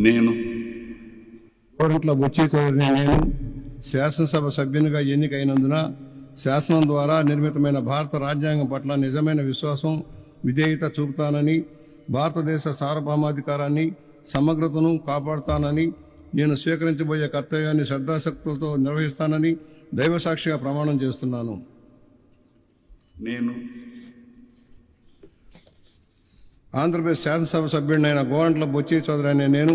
నేను గోరంట్ల బుచ్చి చౌదరిని నేను శాసనసభ సభ్యునిగా ఎన్నికైనందున శాసనం ద్వారా నిర్మితమైన భారత రాజ్యాంగం పట్ల నిజమైన విశ్వాసం విధేయత చూపుతానని, భారతదేశ సార్వభౌమాధికారాన్ని సమగ్రతను కాపాడుతానని, నేను స్వీకరించబోయే కర్తవ్యాన్ని శ్రద్ధాశక్తులతో నిర్వహిస్తానని దైవసాక్షిగా ప్రమాణం చేస్తున్నాను. నేను ఆంధ్రప్రదేశ్ శాసనసభ సభ్యుడినైన గోరంట్ల బుచ్చి చౌదరి అనే నేను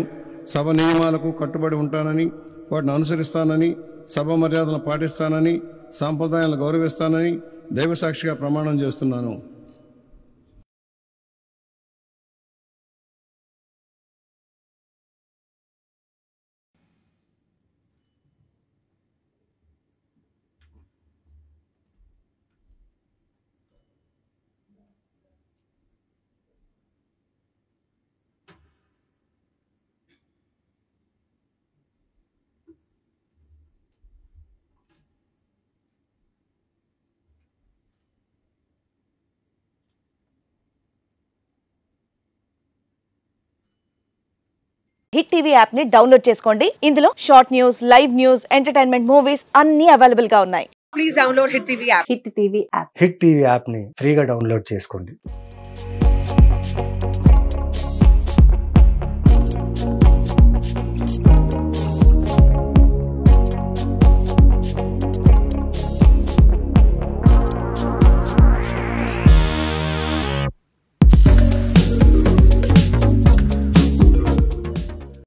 సభ నియమాలకు కట్టుబడి ఉంటానని, వాటిని అనుసరిస్తానని, సభ మర్యాదలను పాటిస్తానని, సాంప్రదాయాలను గౌరవిస్తానని దైవసాక్షిగా ప్రమాణం చేస్తున్నాను. హిట్ టీవీ యాప్ ని డౌన్లోడ్ చేసుకోండి. ఇందులో short news, live news, entertainment movies అన్ని అవైలబుల్ గా ఉన్నాయి. Please download Hit TV app. Hit TV app hit TV యాప్ని ఫ్రీగా డౌన్లోడ్ చేసుకోండి.